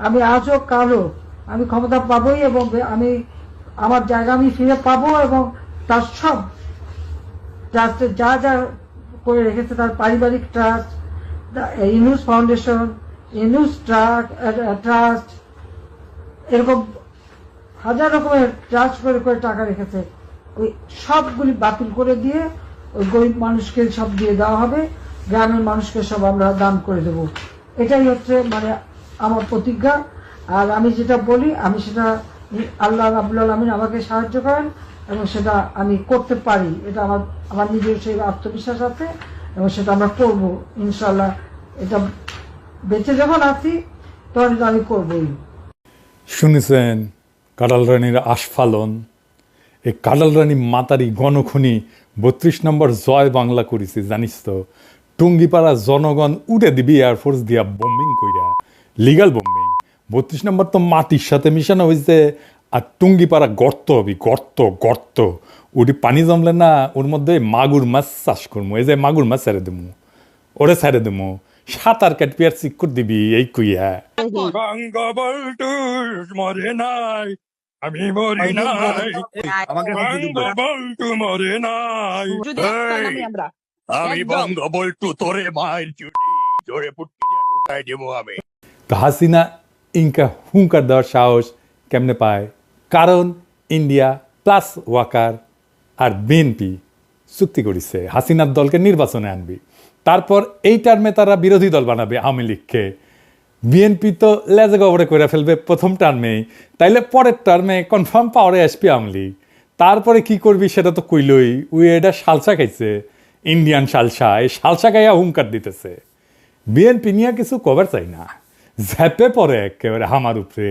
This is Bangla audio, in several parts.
আমি আজও কালও আমি ক্ষমতা পাবোই, এবং আমি আমার জায়গা আমি ফিরে পাবো, এবং তার সব ট্রাস্টে যা যা করে রেখেছে, তার পারিবারিক trust, Yunus foundation, Yunus trust, এরকম হাজার রকমের ট্রাস্ট করে করে টাকা রেখেছে, ওই সবগুলি বাতিল করে দিয়ে ওই গরিব মানুষকে সব দিয়ে দেওয়া হবে, গ্রামের মানুষকে সব আমরা দান করে দেব। এটাই হচ্ছে মানে আমার প্রতিজ্ঞা। আর আমি যেটা বলি, আমি সেটা আল্লাহ রাব্বুল আলামিন আমাকে সাহায্য করেন, এবং সেটা আমি করতে পারি। এটা আমার আমার নিজের সেই আত্মবিশ্বাস আছে, এবং সেটা আমরা করব ইনশাল্লাহ। এটা বেঁচে যখন আছি তখন এটা আমি করবই। শুনেছেন কাঁঠাল রানীর আস্ফালন? এই কাঁঠাল রানী মাতারি গণখনি 32 নম্বর জয় বাংলা করেছে, জানিস তো? টুঙ্গিপাড়া জনগণ উড়ে দিবি এয়ারফোর্স দিয়া বোম্বিং কইরা, লিগাল বোম্বিং। 32 নম্বর তো মাটির সাথে মিশানো হয়েছে, আর টুঙ্গিপাড়া গর্ত হবি, গর্ত গর্ত। ওটি পানি জমলে না, ওর মধ্যে মাগুর মাছ চাষ করবো। এই যে মাগুর মাছ ছেড়ে দেবো, ওরে ছেড়ে দেবো, সাঁতার কাটবি আর চিক্কর দিবি, এই কইয়া। বঙ্গবন্ধু মরে নাই, আমি মরি নাই, বঙ্গবন্ধু মরে নাই। আমি বঙ্গবন্ধু তোরে মায়ের চুটি জোরে পুটকি দিয়ে ঢুকাই দেবো আমি। তো হাসিনা ইনকা হুঙ্কার দেওয়ার সাহস কেমনে পায়? কারণ ইন্ডিয়া প্লাস ওয়াকার আর বিএনপি চুক্তি করেছে হাসিনার দলকে নির্বাচনে আনবি, তারপর এই টার্মে তারা বিরোধী দল বানাবে আওয়ামী লীগকে। বিএনপি তো লেজে গবরে করে ফেলবে প্রথম টার্মেই, তাইলে পরের টার্মে কনফার্ম পাওয়ারে আসবে আওয়ামী লীগ। তারপরে কি করবি সেটা তো কইলই, উই এটা সালসা খাইছে, ইন্ডিয়ান সালসা। এই সালসা খাইয়া হুঙ্কার দিতেছে। বিএনপি নিয়ে কিছু কভার চাই না, ঝ্যাপে পড়ে একেবারে আমার উপরে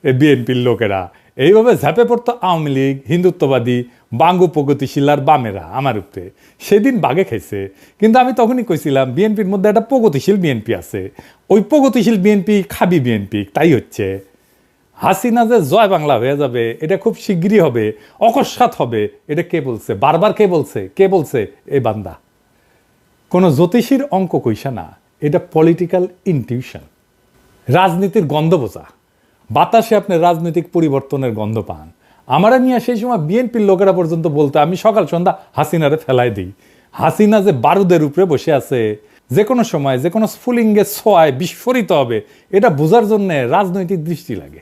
বিএনপির লোকেরা। এইভাবে ঝ্যাপে পড়তো আওয়ামী লীগ, হিন্দুত্ববাদী, বাঙ্গু প্রগতিশীল আর বামেরা আমার উপরে। সেদিন বাগে খাইছে, কিন্তু আমি তখনই কইছিলাম বিএনপির মধ্যে একটা প্রগতিশীল বিএনপি আছে, ওই প্রগতিশীল বিএনপি খাবি বিএনপি। তাই হচ্ছে হাসিনা যে জয় বাংলা হয়ে যাবে, এটা খুব শিগগিরই হবে, অকস্মাৎ হবে। এটা কে বলছে? বারবার কে বলছে? কে বলছে? এই বান্দা। কোনো জ্যোতিষীর অঙ্ক কইসা না, এটা পলিটিক্যাল ইনটিউশন, রাজনীতির গন্ধ বোঝা। বাতাসে আপনি রাজনৈতিক পরিবর্তনের গন্ধ পান। আমারা নিয়ে সেই সময় বিএনপির লোকেরা পর্যন্ত বলতে, আমি সকাল সন্ধ্যা হাসিনারে ফেলাই দিই। হাসিনা যে বারুদের উপরে বসে আছে, যে কোনো সময় যে কোনো স্ফুলিঙ্গে ছোঁয়ায় বিস্ফোরিত হবে, এটা বোঝার জন্য রাজনৈতিক দৃষ্টি লাগে,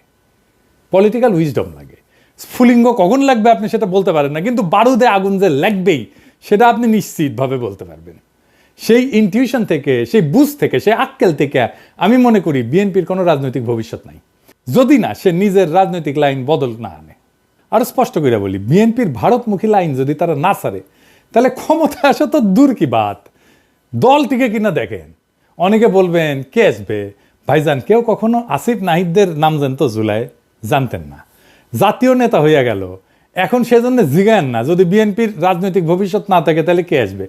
পলিটিক্যাল উইজডম লাগে। স্ফুলিঙ্গ কখন লাগবে আপনি সেটা বলতে পারেন না, কিন্তু বারুদে আগুন যে লাগবেই সেটা আপনি নিশ্চিতভাবে বলতে পারবেন। সেই ইনটিউশন থেকে, সেই বুঝ থেকে, সেই আক্কেল থেকে আমি মনে করি বিএনপির কোনো রাজনৈতিক ভবিষ্যৎ নাই, যদি না সে নিজের রাজনৈতিক লাইন বদল না আনে। আরো স্পষ্ট করে বলি, বিএনপির ভারতমুখী লাইন যদি তারা না ছাড়ে, তাহলে ক্ষমতা আসা তো দূর কি বাত, দলটিকে কিনা দেখেন। অনেকে বলবেন কে আসবে? ভাইজান, কেউ কখনো আসিফ নাহিদদের নাম জানতো জুলাই? জানতেন না। জাতীয় নেতা হইয়া গেল, এখন সেজন্য জিগায়েন না। যদি বিএনপির রাজনৈতিক ভবিষ্যৎ না থাকে তাহলে কে আসবে?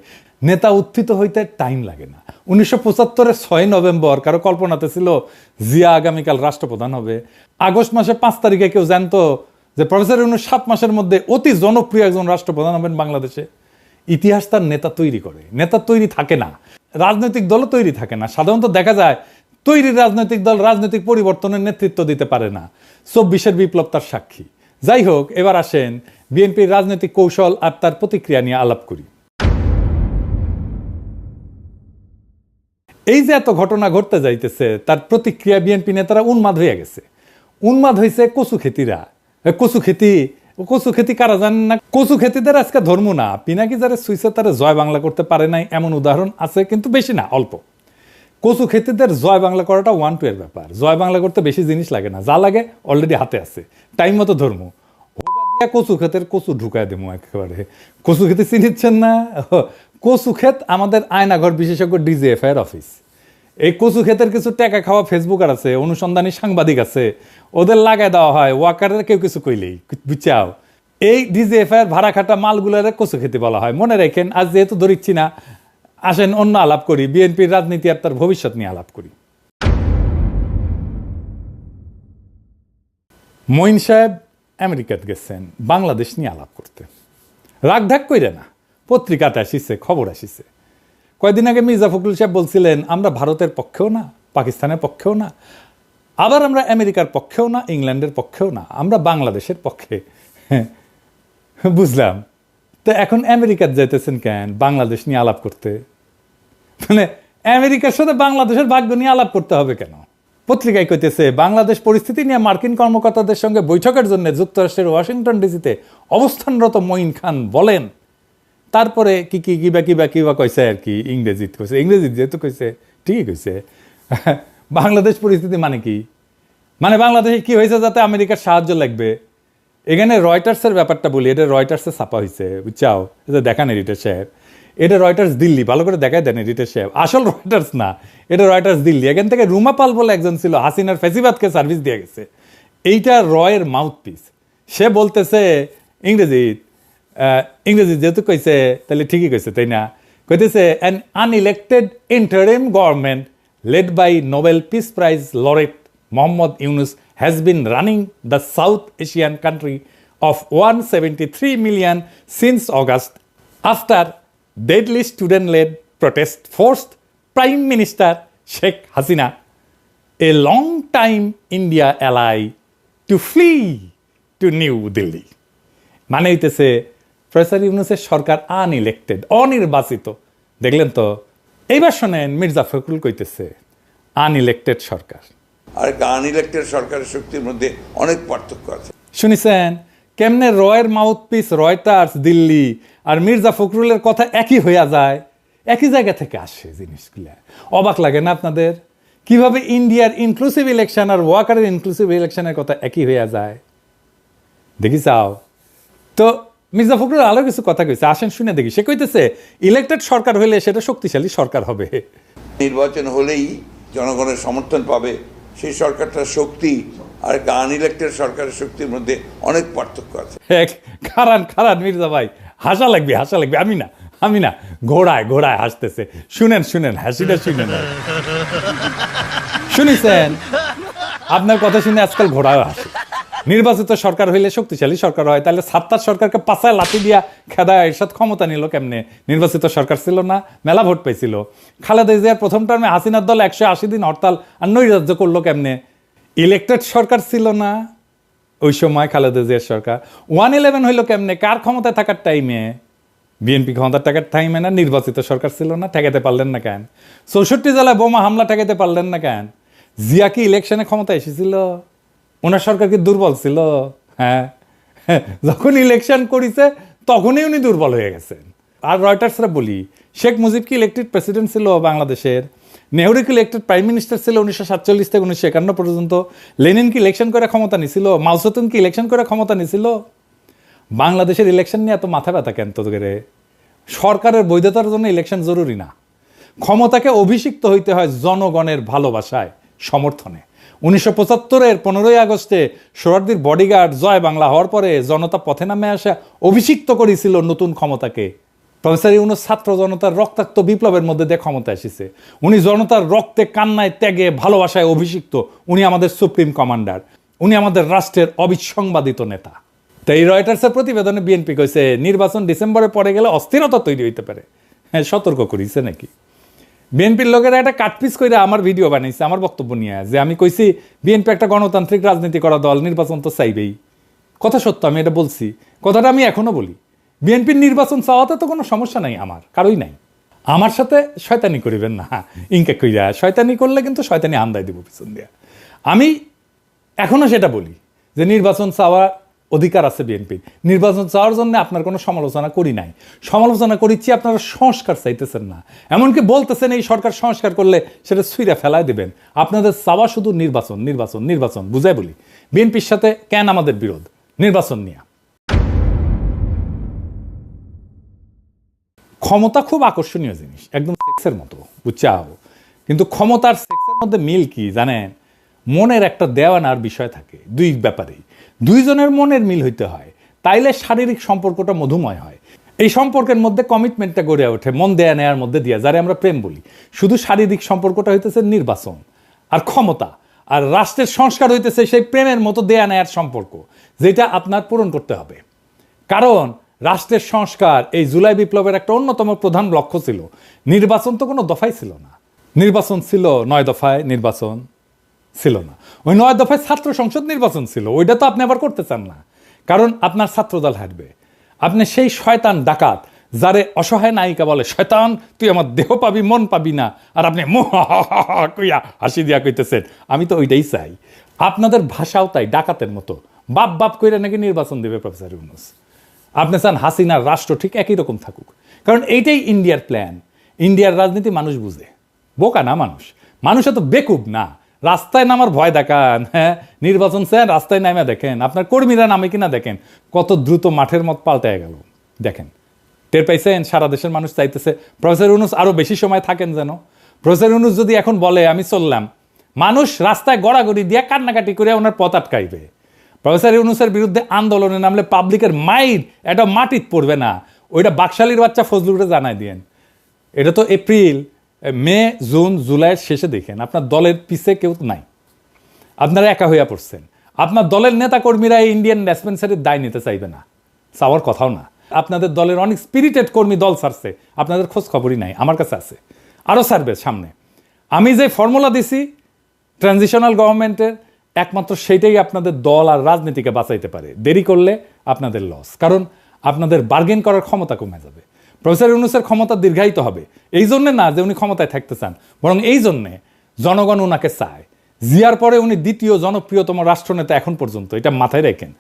নেতা উত্থিত হইতে টাইম লাগে না। 1975-এর 6 নভেম্বর কারো কল্পনাতে ছিল জিয়া আগামীকাল রাষ্ট্রপ্রধান হবে? আগস্ট মাসে 5 তারিখে কেউ জানতো যে প্রফেসর ইউনূস 7 মাসের মধ্যে অতি জনপ্রিয় একজন রাষ্ট্রপ্রধান হবেন বাংলাদেশে? ইতিহাস তার নেতা তৈরি করে, নেতা তৈরি থাকে না। রাজনৈতিক দলও তৈরি থাকে না। সাধারণত দেখা যায় তৈরি রাজনৈতিক দল রাজনৈতিক পরিবর্তনের নেতৃত্ব দিতে পারে না। 24-এর বিপ্লব তার সাক্ষী। যাই হোক, এবার আসেন বিএনপির রাজনৈতিক কৌশল আর তার প্রতিক্রিয়া নিয়ে আলাপ করি। এই যে এত ঘটনা ঘটতে যাইতেছে, তার প্রতিক্রিয়া বিএনপি নেতারা উন্মাদ হয়ে গেছে। উন্মাদ হয়েছে কচু খেতিরা। কচু খেতি কারা জানেন না? কচু খেতিদের আজকে ধর্ম না, পিনাকি যারা সুইসে তারা জয় বাংলা করতে পারে নাই এমন উদাহরণ আছে, কিন্তু বেশি না, অল্প। কচু খেতিদের জয় বাংলা করাটা 1-2 এর ব্যাপার। জয় বাংলা করতে বেশি জিনিস লাগে না, যা লাগে অলরেডি হাতে আছে। টাইম মতো ধর্ম, কচু ক্ষেতের কচু ঢুকায় দেবো একেবারে। কচু খেতে চিনিচ্ছেন না? কচু ক্ষেত আমাদের আয়নাঘর বিশেষজ্ঞ ডিজিএফআই এর অফিস। এই কচু ক্ষেতের কিছু টাকা খাওয়া ফেসবুকার আছে, অনুসন্ধানী সাংবাদিক আছে, ওদের লাগাই দেওয়া হয় ওয়াকারের কেউ কিছু কইলেই, বুঝছাও? এই ডিজিএফআই এর ভাড়া খাটা মালগুলোর কচু খেতে বলা হয়। মনে রাখেন, আজ যেহেতু ধরিচ্ছি না, আসেন অন্য আলাপ করি, বিএনপির রাজনীতি আর তার ভবিষ্যৎ নিয়ে আলাপ করি। মঈন সাহেব আমেরিকাতে গেছেন বাংলাদেশ নিয়ে আলাপ করতে। রাগ ঢাক কইরে না, পত্রিকাতে আসিছে, খবর আসিছে। কয়েকদিন আগে মির্জা ফখরুল সাহেব বলছিলেন আমরা ভারতের পক্ষেও না, পাকিস্তানের পক্ষেও না, আবার আমরা আমেরিকার পক্ষেও না, ইংল্যান্ডের পক্ষেও না, আমরা বাংলাদেশের পক্ষে। বুঝলাম। তো এখন আমেরিকার যাইতেছেন কেন বাংলাদেশ নিয়ে আলাপ করতে? মানে আমেরিকার সাথে বাংলাদেশের ভাগ্য নিয়ে আলাপ করতে হবে কেন? পত্রিকায় কইতেছে বাংলাদেশ পরিস্থিতি নিয়ে মার্কিন কর্মকর্তাদের সঙ্গে বৈঠকের জন্য যুক্তরাষ্ট্রের ওয়াশিংটন ডিসিতে অবস্থানরত মঈন খান বলেন, তারপরে কিবা কইছে আর কি, ইংরেজিত কইছে, ইংরেজিত যেহেতু কইছে ঠিকই কইছে। বাংলাদেশ পরিস্থিতি মানে কি? মানে বাংলাদেশে কি হয়েছে যাতে আমেরিকার সাহায্য লাগবে? এখানে রয়টার্সের ব্যাপারটা বলি, এটা রয়টার্সে ছাপা হয়েছে, বুঝছাও? এটা দেখান এডিটর সাহেব, এটা রয়টার্স দিল্লি, ভালো করে দেখায় দেন এডিটর সাহেব, আসল রয়টার্স না, এটা রয়টার্স দিল্লি। এখান থেকে রুমা পাল বলে একজন ছিল, হাসিনার ফেসিবাদকে সার্ভিস দিয়ে গেছে, এইটা রয়ের মাউথপিস। সে বলতেছে ইংরেজি যেহেতু কইছে তাহলে ঠিকই কইছে, তাই না? কইতেছে an unelected interim government led by Nobel Peace Prize laureate Mohammad Yunus has been running the South Asian country of 173 million since August after deadly student-led protest forced Prime Minister Sheikh Hasina, a long-time India ally, to flee to New Delhi. মানে হইতেছে প্রফেসর ইউনূসের সরকার আনইলেক্টেড, অনির্বাচিত। দেখলেন তো? এইবার শোনেন মির্জা ফখরুল কইতেছে আনইলেক্টেড সরকার আর আনইলেক্টেড সরকারের শক্তির মধ্যে অনেক পার্থক্য আছে। শুনেছেন কেমনে রয়ের মাউথপিস রয়টার্স দিল্লি আর মির্জা ফখরুলের কথা একই হইয়া যায়, একই জায়গা থেকে আসে জিনিসগুলা। অবাক লাগে না আপনাদের? কিভাবে ইন্ডিয়ার ইনক্লুসিভ ইলেকশন আর ওয়াকারের ইনক্লুসিভ ইলেকশনের কথা একই হইয়া যায়, দেখি চাও তো? মির্জা ফখরুল আরো কিছু কথা কইছে, আসেন শুনে দেখি। সে কইতেছে ইলেক্টেড সরকার হইলে সেটা শক্তিশালী সরকার হবে। নির্বাচন হলেই জনগণের সমর্থন পাবে, সেই সরকারটার শক্তি আর আনইলেক্টেড সরকারের শক্তির মধ্যে অনেক পার্থক্য আছে। খারান মির্জা ভাই, হাসা লাগবে। আমি না ঘোড়ায় হাসতেছে। শুনেন হাসিটা শুনেন। শুনেছেন আপনার কথা শুনে আজকাল ঘোড়ায় হাসে। নির্বাচিত সরকার হইলে শক্তিশালী সরকার হয়, তাহলে সাত্তার সরকারকে পাছায় লাথি দিয়া খেদায় এরশাদ ক্ষমতা নিল কেমনে? নির্বাচিত সরকার ছিল না, মেলা ভোট পাইছিল। খালেদা জিয়ার প্রথম টার্মে হাসিনার দল 180 দিন হরতাল আর নৈরাজ্য করলো কেমনে? ইলেক্টেড সরকার ছিল না ওই সময়, খালেদা জিয়ার সরকার। 111 হইলো কেমনে? কার ক্ষমতায় থাকার টাইমে? বিএনপি ক্ষমতার টাকার টাইমে না? নির্বাচিত সরকার ছিল না, ঠেকাতে পারলেন না কেন? 64 জেলায় বোমা হামলা ঠেকাতে পারলেন না কেন? জিয়া কি ইলেকশনে ক্ষমতা এসেছিল? ওনার সরকার কি দুর্বল ছিল? হ্যাঁ, যখন ইলেকশন করেছে তখনই উনি দুর্বল হয়ে গেছেন। আর রয়টার্সরা বলি, শেখ মুজিব কি ইলেক্টেড প্রেসিডেন্ট ছিল বাংলাদেশের? নেহরু কি ইলেক্টেড প্রাইম মিনিস্টার ছিল 1947 থেকে 1951 পর্যন্ত? লেনিন কি ইলেকশন করে ক্ষমতা নিছিল? মাও সেতুং কি ইলেকশন করে ক্ষমতা নিছিল? বাংলাদেশের ইলেকশন নিয়ে এত মাথা ব্যথা কেন তো করে? সরকারের বৈধতার জন্য ইলেকশন জরুরি না। ক্ষমতাকে অভিষিক্ত হইতে হয় জনগণের ভালোবাসায়, সমর্থনে। 1975-এর 15ই আগস্টে সোহরাওয়ার্দীর বডিগার্ড জয় বাংলা হওয়ার পরে জনতা পথে নামে আসা অভিষিক্ত করেছিল নতুন ক্ষমতাকে। প্রফেসর ইউনূস ছাত্র জনতার রক্তাক্ত বিপ্লবের মধ্যে দিয়ে ক্ষমতা এসেছে। উনি জনতার রক্তে, কান্নায়, ত্যাগে, ভালোবাসায় অভিষিক্ত। উনি আমাদের সুপ্রিম কমান্ডার, উনি আমাদের রাষ্ট্রের অবিসংবাদিত নেতা। তাই রয়টার্সের প্রতিবেদনে বিএনপি কইছে নির্বাচন ডিসেম্বরে পরে গেলে অস্থিরতা তৈরি হইতে পারে। হ্যাঁ, সতর্ক করিছে নাকি? বিএনপির লোকেরা একটা কাটপিস করে আমার ভিডিও বানাইছে আমার বক্তব্য নিয়ে, যে আমি কইছি বিএনপি একটা গণতান্ত্রিক রাজনীতি করা দল, নির্বাচন তো চাইবেই। কথা সত্য, আমি এটা বলছি, কথাটা আমি এখনো বলি। বিএনপির নির্বাচন চাওয়াতে তো কোনো সমস্যা নাই, আমার কারোই নাই। আমার সাথে শয়তানি করিবেন না, ইনকে কইরা শয়তানি করলে কিন্তু শয়তানি হামদাই দিব পিছন দিয়া। আমি এখনো সেটা বলি যে নির্বাচন চাওয়ার অধিকার আছে বিএনপির। নির্বাচন চাওয়ার জন্য আপনার কোনো সমালোচনা করি নাই। সমালোচনা করিচ্ছি আপনারা সংস্কার চাইতেছেন না, এমনকি বলতেছেন এই সরকার সংস্কার করলে সেটা ছুঁড়ে ফেলায় দেবেন। আপনাদের চাওয়া শুধু নির্বাচন নির্বাচন নির্বাচন। বুঝাই বলি, বিএনপির সাথে কেন আমাদের বিরোধ নির্বাচন নিয়ে? ক্ষমতা খুব আকর্ষণীয় জিনিস, একদম সেক্সের মতো, বুঝছাও? কিন্তু ক্ষমতার সেক্সের মধ্যে মিল কি জানেন? মনের একটা দেওয়ানার বিষয় থাকে দুই ব্যাপারেই। দুইজনের মনের মিল হইতে হয়, তাইলে শারীরিক সম্পর্কটা মধুময় হয়। এই সম্পর্কের মধ্যে কমিটমেন্টটা গড়ে ওঠে মন দেয়া নেয়ার মধ্যে দিয়া, যারা আমরা প্রেম বলি। শুধু শারীরিক সম্পর্কটা হইতেছে নির্বাচন আর ক্ষমতা, আর রাষ্ট্রের সংস্কার হইতেছে সেই প্রেমের মতো দেয়া নেয়ার সম্পর্ক, যেটা আপনার পূরণ করতে হবে। কারণ রাষ্ট্রের সংস্কার এই জুলাই বিপ্লবের একটা অন্যতম প্রধান লক্ষ্য ছিল। নির্বাচন তো কোনো দফাই ছিল না, নির্বাচন ছিল 9 দফায় নির্বাচন, ছিল না। ওই 9 দফায় ছাত্র সংসদ নির্বাচন ছিল, ওইটা তো আপনি আবার করতে চান না, কারণ আপনার ছাত্রদল হারবে। আপনি সেই শয়তান ডাকাত যারে অসহায় নায়িকা বলে, শয়তান তুই আমার দেহ পাবি মন পাবি না, আর আপনি কইয়া হাসি দিয়া কইতেছেন। আমি তো ওইটাই চাই। আপনাদের ভাষাও তাই ডাকাতের মতো, বাপ বাপ কইরা নাকি নির্বাচন দেবে প্রফেসর ইউনূস। আপনি চান হাসিনার রাষ্ট্র ঠিক একই রকম থাকুক, কারণ এইটাই ইন্ডিয়ার প্ল্যান। ইন্ডিয়ার রাজনীতি মানুষ বুঝে, বোকা না মানুষ। মানুষ এত বেকুব না। রাস্তায় নামার ভয় দেখান, হ্যাঁ নির্বাচন চান রাস্তায় নামে দেখেন, আপনার কর্মীরা নামে কিনা দেখেন, কত দ্রুত মাঠের মত পাল্টায় গেল। দেখেন, টের পাইছেন? সারা দেশের মানুষ চাইতেছে প্রফেসর ইউনূস আরো বেশি সময় থাকেন যেন। প্রফেসর ইউনূস যদি এখন বলে আমি চললাম, মানুষ রাস্তায় গড়াগড়ি দিয়ে কান্নাকাটি করে ওনার পথ আটকাইবে। প্রফেসর ইউনূসের বিরুদ্ধে আন্দোলনে নামলে পাবলিকের মাইর এটা মাটিত পড়বে না। ওইটা বাকশালীর বাচ্চা ফজলুরে জানাই দিয়েন। এটা তো এপ্রিল, মে, জুন, জুলাইয়ের শেষে দেখেন আপনার দলের পিছে কেউ নাই, আপনারা একা হইয়া পড়ছেন। আপনার দলের নেতা কর্মীরা এই ইন্ডিয়ান ডিসপেন্সারির দায় নিতে চাইবে না, চাওয়ার কথাও না। আপনাদের দলের অনেক স্পিরিটেড কর্মী দল ছাড়ছে, আপনাদের খোঁজ খবরই নাই। আমার কাছে আছে, আরও ছাড়বে সামনে। আমি যে ফর্মুলা দিছি ট্রানজিশনাল গভর্নমেন্টের, একমাত্র সেইটাই আপনাদের দল আর রাজনীতিকে বাঁচাইতে পারে। দেরি করলে আপনাদের লস, কারণ আপনাদের বার্গেন করার ক্ষমতা কমে যাবে। প্রফেসর ইউনূসের ক্ষমতা দীর্ঘায়িত হবে, এই জন্যে না যে উনি ক্ষমতায় থাকতে চান, বরং এই জন্যে জনগণ ওনাকে চায়। জিয়ার পরে উনি দ্বিতীয় জনপ্রিয়তম রাষ্ট্রনেতা এখন পর্যন্ত, এটা মাথায় রাখেন।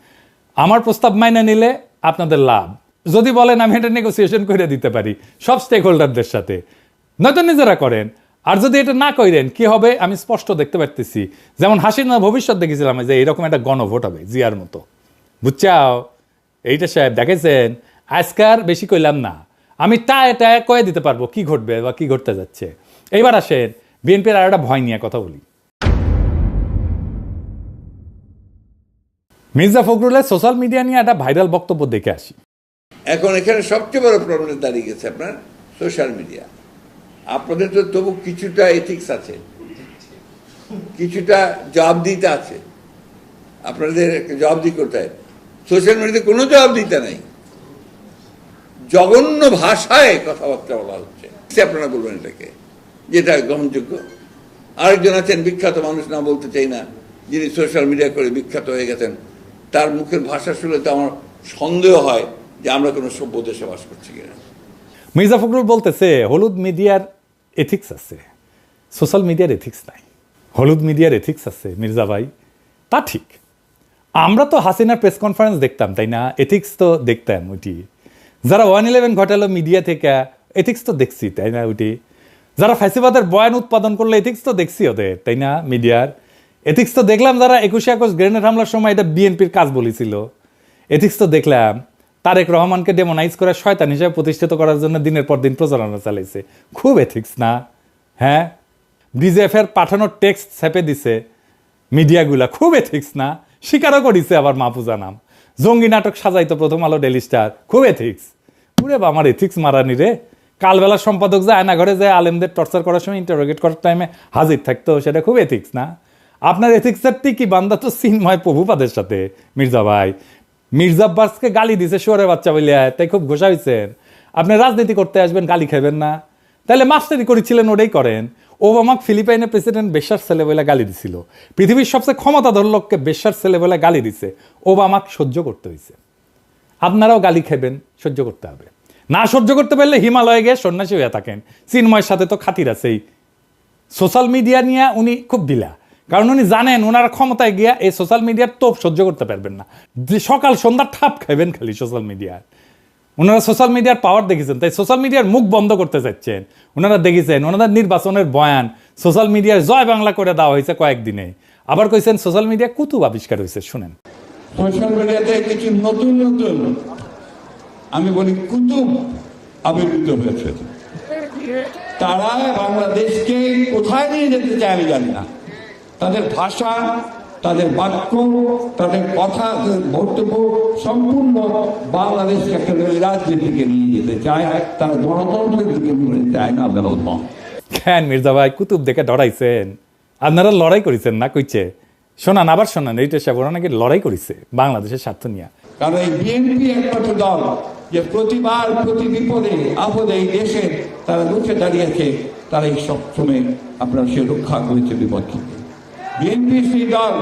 আমার প্রস্তাব মাইনে নিলে আপনাদের লাভ। যদি বলেন আমি এটা নেগোসিয়েশন করে দিতে পারি সব স্টেক হোল্ডারদের সাথে, নয়তো নিজেরা করেন। আর যদি এটা না করেন কি হবে আমি স্পষ্ট দেখতে পারতেছি। যেমন হাসিনা ভবিষ্যৎ দেখেছিলাম যে এরকম একটা গণভোট হবে জিয়ার মতো, বুঝছাও? এইটা সাহেব দেখেছেন, আজকার বেশি কইলাম না, আমি টায় টায় কয়ে দিতে পারবো কি ঘটবে বা কি ঘটতে যাচ্ছে। এইবার আসেন বিএনপির আর একটা ভয় নিয়ে কথা বলি। মির্জা ফখরুলের সোশ্যাল মিডিয়া নিয়ে একটা ভাইরাল বক্তব্য দেখে আসি। এখন এখানে সবচেয়ে বড় প্রবলেম দাঁড়িয়ে গেছে আপনার সোশ্যাল মিডিয়া। আপনাদের তো তবু কিছুটা এথিক্স আছে, কিছুটা জবাবদিহিতা আছে, আপনাদের জবাবদিহি করতে হয়। সোশ্যাল মিডিয়াতে কোনো জবাবদিহিতা নাই, জঘন্য ভাষায় কথাবার্তা বলা হচ্ছে। আপনারা বলবেন এটাকে যেটা গ্রহণযোগ্য? আরেকজন আছেন বিখ্যাত মানুষ, না বলতে চাই না, যিনি সোশ্যাল মিডিয়া করে বিখ্যাত হয়ে গেছেন, তার মুখের ভাষা শুনলে তো আমার সন্দেহ হয় যে আমরা কোনো সভ্য দেশে বাস করছি কিনা। মির্জা ফখরুল বলতেছে হলুদ মিডিয়ার এথিক্স আছে, সোশ্যাল মিডিয়ার এথিক্স নাই। হলুদ মিডিয়ার এথিক্স আছে মির্জা ভাই, তা ঠিক। আমরা তো হাসিনার প্রেস কনফারেন্স দেখতাম, তাই না? এথিক্স তো দেখতাম ওইটি। যারা 111 ঘটালো মিডিয়া থেকে, এথিক্স তো দেখছি, তাই না? ওইটি যারা ফ্যাসিবাদের বয়ান উৎপাদন করলো, এথিক্স তো দেখছি ওদের, তাই না? মিডিয়ার এথিক্স তো দেখলাম। যারা 21শে আগস্ট গ্রেনেড হামলার সময় এটা বিএনপির কাজ বলেছিল, এথিক্স তো দেখলাম। তারেক রহমানকে ডেমোনাইজ করে শয়তান হিসেবে প্রতিষ্ঠিত করার জন্য দিনের পর দিন প্রচারণা চালাইছে, খুব এথিক্স না? হ্যাঁ, বিজেএফের পাঠানোর টেক্সট ছেপে দিছে মিডিয়াগুলা, খুব এথিক্স না? স্বীকারও করিছে আবার মাহফুজা নাম। জঙ্গি নাটক সাজাইতো প্রথম আলো, ডেলি স্টার, খুব এথিক্স। পুরে বা আমার এথিক্স মারানি রে। কালবেলা সম্পাদক যে আয়না ঘরে যায় আলেমদের টর্চার করার সময় ইন্টারোগেট করার টাইমে হাজির থাকতো, সেটা খুব এথিক্স না? আপনার এথিক্সের টিকি বান্দা তো চিন্ময় প্রভুপাদের সাথে। মির্জা ভাই মির্জা আব্বাসকে গালি দিছে শুয়োরের বাচ্চা বলিয়া, তাই খুব ঘোষা হয়েছেন। আপনি রাজনীতি করতে আসবেন, গালি খাবেন না? তাহলে মাস্টারি করেছিলেন, ওটাই করেন। ওবামাক ফিলিপাইনের প্রেসিডেন্ট বেশ্যার ছেলে বলে গালি দিছিল, পৃথিবীর সবচেয়ে ক্ষমতাধর লোককে বেশ্যার ছেলে বলে গালি দিছে, ওবামাক সহ্য করতে হয়েছে। আপনারাও গালি খাবেন, সহ্য করতে হবে। না সহ্য করতে পারলে হিমালয়ে গিয়ে সন্ন্যাসী হয়ে থাকেন। চিন্ময়ের সাথে তো খাতির আছেই। সোশ্যাল মিডিয়া নিয়ে উনি খুব ঢিলা, কারণ উনি জানেন ওনার ক্ষমতায় গিয়া এই সোশ্যাল মিডিয়ার তোপ সহ্য করতে পারবেন না। যে সকাল সন্ধ্যা ঠাপ খাইবেন খালি সোশ্যাল মিডিয়ার। ওনারা সোশ্যাল মিডিয়ার পাওয়ার দেখেছেন, তাই সোশ্যাল মিডিয়ার মুখ বন্ধ করতে চাচ্ছেন। ওনারা দেখেছেন ওনাদের নির্বাচনের বয়ান সোশ্যাল মিডিয়ার জয় বাংলা করে দেওয়া হয়েছে কয়েকদিনে। আবার কইছেন সোশ্যাল মিডিয়া কুতুব আবিষ্কার হয়েছে। শুনেন, সোশ্যাল মিডিয়াতে কিছু নতুন নতুন আমি বলি কুতুব আবির্ভূত হয়েছে। তারা বাংলাদেশকে কোথায় নিয়ে যেতে চায় আমি জানি না। তাদের ভাষা, তাদের বাক্য, তাদের কথা, বক্তব্য সম্পূর্ণ বাংলাদেশকে একটা রাজনীতিকে নিয়ে যেতে চায়। তারা গণতন্ত্রের দিকে নিয়ে যেতে চায় না। কেন মির্জা ভাই কুতুব দেখে ডরাইছেন? আপনারা লড়াই করেছেন না? কইছে শোনান, আবার শোনান। এইটা সে ওরা নাকি লড়াই করেছে বাংলাদেশের স্বার্থ নিয়ে। কারণ এই বিএনপি একমাত্র দল যে প্রতিবার প্রতি বিপদে আপদে এই দেশে তারা রুখে দাঁড়িয়েছে, তারা এই সবসময় আপনার সে রক্ষা করেছে বিপদ থেকে। বিএনপি সেই দল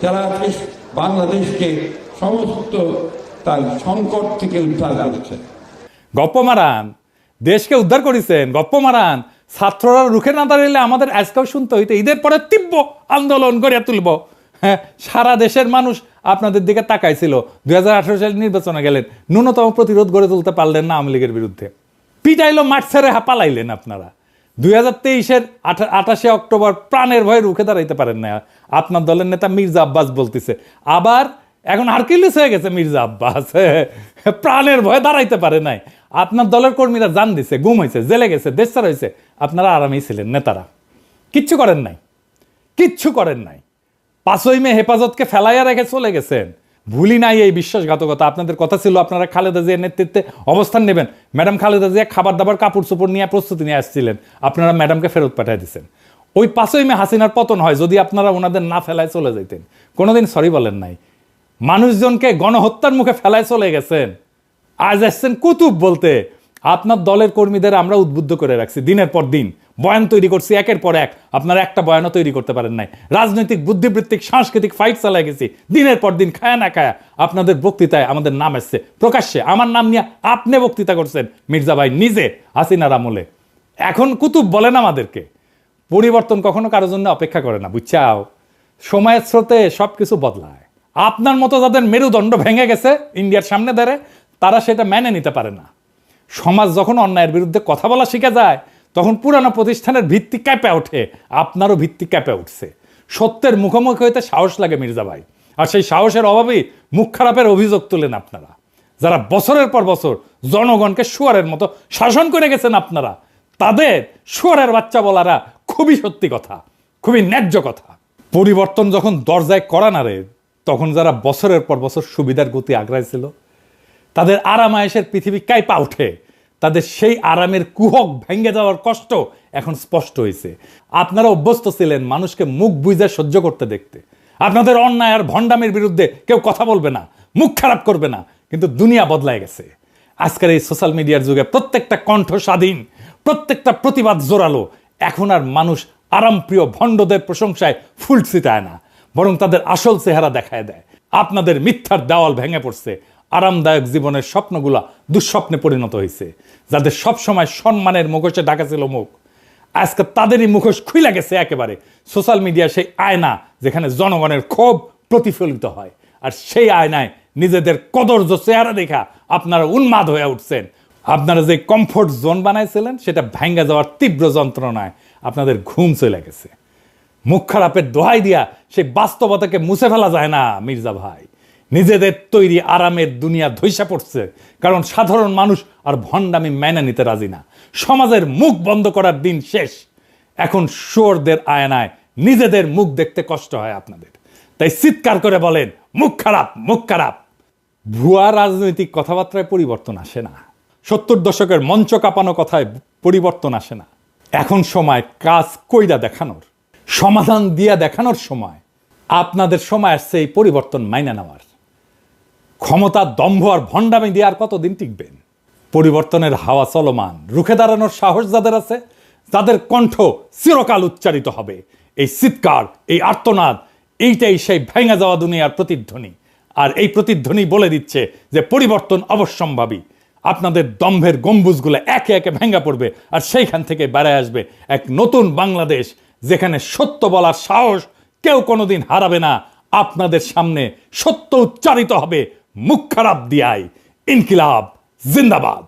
যারা আজকে বাংলাদেশকে সমস্ত তার সংকট থেকে উদ্ধার করেছে। গপ্প মারান, দেশকে উদ্ধার করেছেন, গপ্প মারান। ছাত্ররা রুখে না দাঁড়ালে আমাদের আজকেও শুনতে হইতো ঈদের পরে তীব্র আন্দোলন গড়ে তুলব। হ্যাঁ, সারা দেশের মানুষ আপনাদের দিকে তাকাইছিল। 2018 সালে নির্বাচনে গেলেন, ন্যূনতম প্রতিরোধ গড়ে তুলতে পারলেন না আওয়ামী লীগের বিরুদ্ধে। পিটাইলো, মাঠ ছেড়ে পালাইলেন আপনারা। 2023-এর 28শে অক্টোবর প্রাণের ভয়ে রুখে দাঁড়াইতে পারেন না। আপনার দলের নেতা মির্জা আব্বাস বলতেছে, আবার এখন হারকিউলিস হয়ে গেছে মির্জা আব্বাস, প্রাণের ভয়ে দাঁড়াইতে পারে নাই। আপনার দলের কর্মীরা জান দিছে, গুম হয়েছে, জেলে গেছে, দেশ ছাড়া হয়েছে, আপনারা আরামেই ছিলেন। নেতারা কিচ্ছু করেন নাই, কিচ্ছু করেন নাই। 5ই মে হেফাজতকে ফেলাইয়া রেখে চলে গেছেন। ভুলি নাই এই বিশ্বাসঘাতকতা। আপনাদের কথা ছিল আপনারা খালেদা জিয়ার নেতৃত্বে অবস্থান নেবেন। ম্যাডাম খালেদা জিয়া খাবার দাবার কাপড় চোপড় নিয়ে প্রস্তুতি নিয়ে আসছিলেন, আপনারা ম্যাডামকে ফেরত পাঠিয়ে দিচ্ছেন। ওই 5ই মে হাসিনার পতন হয়, যদি আপনারা ওনাদের না ফেলায় চলে যেতেন। কোনোদিন সরি বলেন নাই। মানুষজনকে গণহত্যার মুখে ফেলায় চলে গেছেন, আজ আসছেন কুতুব বলতে। আপনার দলের কর্মীদের আমরা উদ্বুদ্ধ করে রাখছি, দিনের পর দিন বয়ান তৈরি করছি, একের পর এক। আপনারা একটা বয়ানও তৈরি করতে পারেন নাই। রাজনৈতিক বুদ্ধিবৃত্তিক সাংস্কৃতিক ফাইট চালাই গেছি দিনের পর দিন, খায়া না খায়া। আপনাদের বক্তৃতায় আমাদের নাম এসছে প্রকাশ্যে, আমার নাম নিয়ে আপনি বক্তৃতা করছেন মির্জা ভাই নিজে হাসিনার আমলে। এখন কুতুব বলেন আমাদেরকে। পরিবর্তন কখনো কারোর জন্য অপেক্ষা করে না, বুঝছাও। সময়ের স্রোতে সবকিছু বদলায়। আপনার মতো যাদের মেরুদণ্ড ভেঙে গেছে ইন্ডিয়ার সামনে দাঁড়ে, তারা সেটা মেনে নিতে পারে না। সমাজ যখন অন্যায়ের বিরুদ্ধে কথা বলা শিখে যায়, তখন পুরানো প্রতিষ্ঠানের ভিত্তি ক্যাপে ওঠে। আপনারও ভিত্তি ক্যাপে উঠছে। সত্যের মুখোমুখি হইতে সাহস লাগে মির্জা ভাই, আর সেই সাহসের অভাবেই মুখ খারাপের অভিযোগ তুলেন আপনারা, যারা বছরের পর বছর জনগণকে শুয়ারের মতো শাসন করে গেছেন। আপনারা তাদের শুয়ারের বাচ্চা বলারা খুবই সত্যি কথা, খুবই ন্যায্য কথা। পরিবর্তন যখন দরজায় করা নাড়ে, তখন যারা বছরের পর বছর সুবিধার গতি আগ্রাইছিল, তাদের আরামায়েশের পৃথিবী কাঁপা ওঠে। তাদের সেই আরামের কুহক ভেঙে যাওয়ার কষ্ট এখন স্পষ্ট হয়েছে। আপনারা অভ্যস্ত ছিলেন মানুষকে মুখ বুঝে সহ্য করতে দেখতে। আপনাদের অন্যায় আর ভণ্ডামির বিরুদ্ধে কেউ কথা বলবে না, মুখ খারাপ করবে না। কিন্তু দুনিয়া বদলায় গেছে। আজকের এই সোশ্যাল মিডিয়ার যুগে প্রত্যেকটা কণ্ঠ স্বাধীন, প্রত্যেকটা প্রতিবাদ জোরালো। এখন আর মানুষ আরামপ্রিয় ভণ্ডদের প্রশংসায় ফুল ছিটায় না, বরং তাদের আসল চেহারা দেখায় দেয়। আপনাদের মিথ্যার দেওয়াল ভেঙে পড়ছে। আরামদায়ক জীবনের স্বপ্নগুলা দুঃস্বপ্নে পরিণত হয়েছে। যাদের সবসময় সম্মানের মুখোশে ঢাকা ছিল মুখ, আজকে তাদেরই মুখোশ খুলে গেছে একেবারে। সোশ্যাল মিডিয়া সেই আয়না যেখানে জনগণের ক্ষোভ প্রতিফলিত হয়, আর সেই আয়নায় নিজেদের কদর্য চেহারা দেখা আপনারা উন্মাদ হয়ে উঠছেন। আপনারা যে কমফোর্ট জোন বানাইছিলেন, সেটা ভেঙে যাওয়ার তীব্র যন্ত্রণায় আপনাদের ঘুম চলে গেছে। মুখ খারাপের দোহাই দিয়া সেই বাস্তবতাকে মুছে ফেলা যায় না মির্জা ভাই। নিজেদের তৈরি আরামের দুনিয়া ধইসা পড়ছে, কারণ সাধারণ মানুষ আর ভণ্ডামি মেনে নিতে রাজি না। সমাজের মুখ বন্ধ করার দিন শেষ। এখন শুয়োরদের আয়নায় নিজেদের মুখ দেখতে কষ্ট হয় আপনাদের, তাই চিৎকার করে বলেন মুখ খারাপ, মুখ খারাপ। ভুয়া রাজনৈতিক কথাবার্তায় পরিবর্তন আসে না। 70 দশকের মঞ্চ কাঁপানো কথায় পরিবর্তন আসে না। এখন সময় কাজ কইরা দেখানোর, সমাধান দিয়া দেখানোর সময়। আপনাদের সময় আসছে এই পরিবর্তন মাইনা নেওয়ার। ক্ষমতা, দম্ভ আর ভণ্ডামি দিয়ে আর কতদিন টিকবেন? পরিবর্তনের হাওয়া চলমান। রুখে দাঁড়ানোর সাহস যাদের আছে, যাদের কণ্ঠ চিরকাল উচ্চারিত হবে। এই চিৎকার, এই আর্তনাদ, এইটাই সেই ভেঙে যাওয়া দুনিয়ার প্রতিধ্বনি। আর এই প্রতিধ্বনি বলে দিচ্ছে যে পরিবর্তন অবশ্যম্ভাবী। আপনাদের দম্ভের গম্বুজগুলো একে একে ভেঙে পড়বে, আর সেইখান থেকে বেড়ে আসবে এক নতুন বাংলাদেশ, যেখানে সত্য বলার সাহস কেউ কোনোদিন হারাবে না। আপনাদের সামনে সত্য উচ্চারিত হবে মুখ খারাপ দিয়াই। ইনকিলাব জিন্দাবাদ।